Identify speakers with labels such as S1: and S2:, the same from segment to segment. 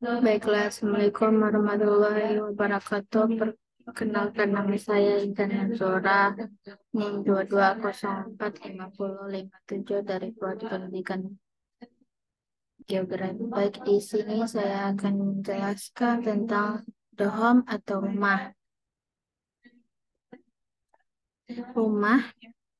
S1: Baiklah, Assalamualaikum warahmatullahi wabarakatuh. Perkenalkan nama saya Intan Zora, NIM 22045057 dari Prodi Pendidikan Geografi. Baik, di sini saya akan menjelaskan tentang the home atau rumah. Rumah,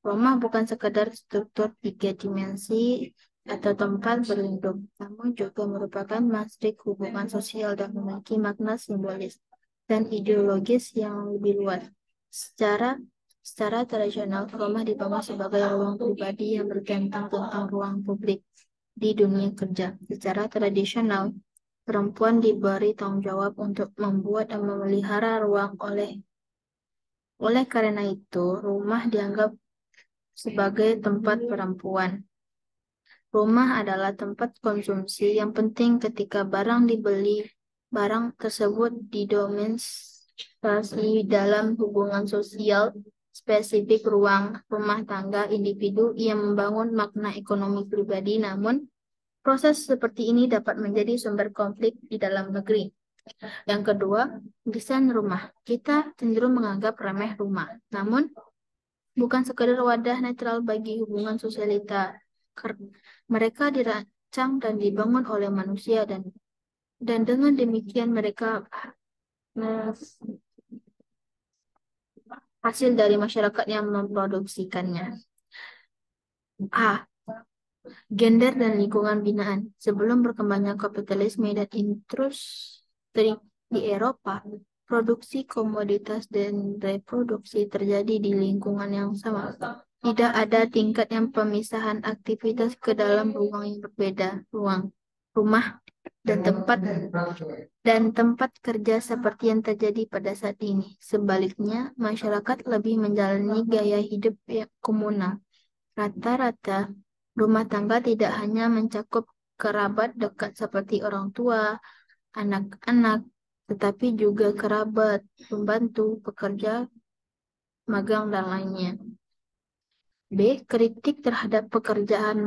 S1: rumah bukan sekedar struktur tiga dimensi atau tempat berlindung, namun juga merupakan matrik hubungan sosial dan memiliki makna simbolis dan ideologis yang lebih luas. Secara secara tradisional, rumah dibangun sebagai ruang pribadi yang bertentang tentang ruang publik di dunia kerja. Secara tradisional, perempuan diberi tanggung jawab untuk membuat dan memelihara ruang oleh karena itu, rumah dianggap sebagai tempat perempuan. Rumah adalah tempat konsumsi yang penting ketika barang tersebut didomestikasi dalam hubungan sosial spesifik ruang rumah tangga individu yang membangun makna ekonomi pribadi, namun proses seperti ini dapat menjadi sumber konflik di dalam negeri. Yang kedua, desain rumah. Kita cenderung menganggap remeh rumah, namun bukan sekadar wadah netral bagi hubungan sosialita. Mereka dirancang dan dibangun oleh manusia dan dengan demikian mereka hasil dari masyarakat yang memproduksikannya. A. Gender dan lingkungan binaan. Sebelum berkembangnya kapitalisme dan industri di Eropa, produksi komoditas dan reproduksi terjadi di lingkungan yang sama. Tidak ada tingkat yang pemisahan aktivitas ke dalam ruang yang berbeda, ruang rumah dan tempat kerja seperti yang terjadi pada saat ini. Sebaliknya, masyarakat lebih menjalani gaya hidup yang komunal. Rata-rata rumah tangga tidak hanya mencakup kerabat dekat seperti orang tua, anak-anak, tetapi juga kerabat, pembantu, pekerja, magang, dan lainnya. B. Kritik terhadap pekerjaan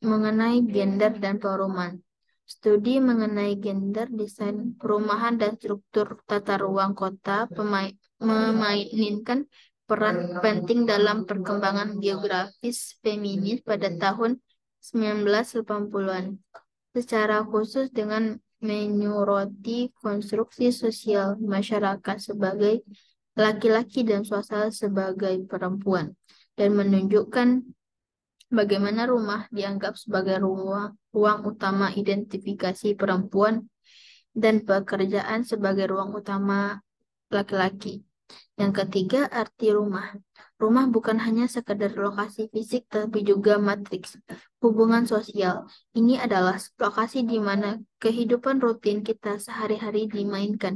S1: mengenai gender dan perumahan. Studi mengenai gender, desain perumahan, dan struktur tata ruang kota memainkan peran penting dalam perkembangan geografis feminis pada tahun 1980-an. Secara khusus dengan menyoroti konstruksi sosial masyarakat sebagai laki-laki dan swasta sebagai perempuan, dan menunjukkan bagaimana rumah dianggap sebagai ruang utama identifikasi perempuan dan pekerjaan sebagai ruang utama laki-laki. Yang ketiga, arti rumah. Rumah bukan hanya sekadar lokasi fisik, tapi juga matriks hubungan sosial. Ini adalah lokasi di mana kehidupan rutin kita sehari-hari dimainkan.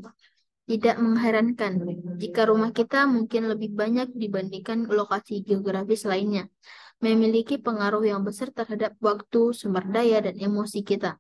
S1: Tidak mengherankan jika rumah kita mungkin lebih banyak dibandingkan lokasi geografis lainnya, memiliki pengaruh yang besar terhadap waktu, sumber daya, dan emosi kita.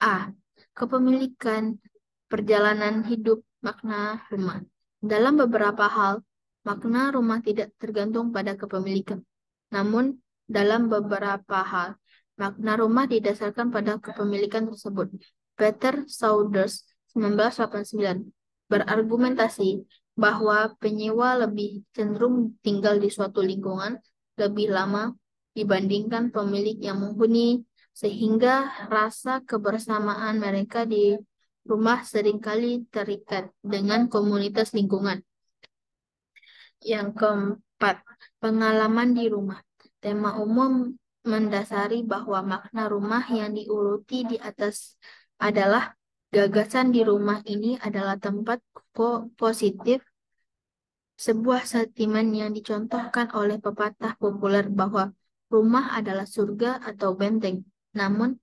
S1: A. Kepemilikan perjalanan hidup makna rumah. Dalam beberapa hal, makna rumah tidak tergantung pada kepemilikan. Namun, dalam beberapa hal, makna rumah didasarkan pada kepemilikan tersebut. Peter Saunders, 1989, berargumentasi bahwa penyewa lebih cenderung tinggal di suatu lingkungan lebih lama dibandingkan pemilik yang menghuni, sehingga rasa kebersamaan mereka di rumah seringkali terikat dengan komunitas lingkungan. Yang keempat, pengalaman di rumah. Tema umum mendasari bahwa makna rumah yang diuruti di atas adalah gagasan di rumah ini adalah tempat positif, sebuah sentimen yang dicontohkan oleh pepatah populer bahwa rumah adalah surga atau benteng. Namun,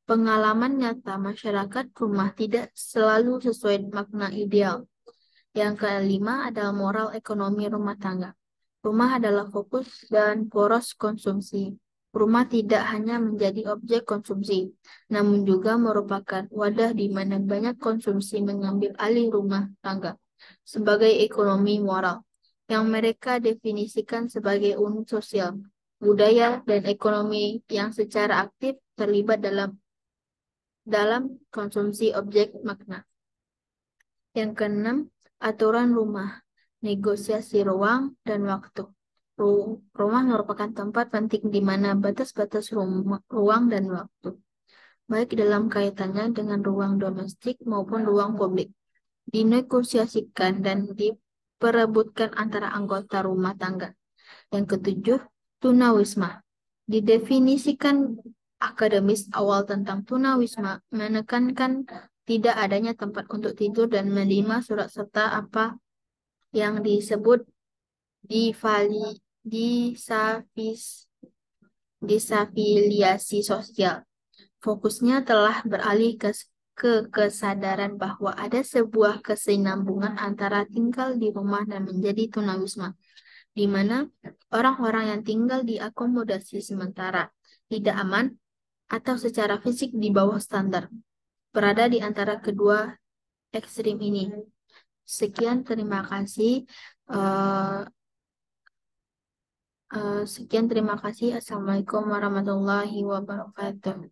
S1: pengalaman nyata masyarakat rumah tidak selalu sesuai makna ideal. Yang kelima adalah moral ekonomi rumah tangga. Rumah adalah fokus dan poros konsumsi. Rumah tidak hanya menjadi objek konsumsi, namun juga merupakan wadah di mana banyak konsumsi mengambil alih rumah tangga sebagai ekonomi moral, yang mereka definisikan sebagai unit sosial, budaya, dan ekonomi yang secara aktif terlibat dalam dalam konsumsi objek makna. Yang keenam, aturan rumah, negosiasi ruang dan waktu. Rumah merupakan tempat penting di mana batas-batas ruang dan waktu, baik dalam kaitannya dengan ruang domestik maupun ruang publik, dinegosiasikan dan diperebutkan antara anggota rumah tangga. Yang ketujuh, tunawisma. Didefinisikan akademis awal tentang tunawisma menekankan tidak adanya tempat untuk tidur dan menerima surat serta apa yang disebut disavis, disafiliasi sosial. Fokusnya telah beralih ke kesadaran bahwa ada sebuah kesinambungan antara tinggal di rumah dan menjadi tunawisma, di mana orang-orang yang tinggal di akomodasi sementara, tidak aman, atau secara fisik di bawah standar, berada di antara kedua ekstrim ini. Sekian, terima kasih. Eh, sekian, terima kasih. Assalamualaikum warahmatullahi wabarakatuh.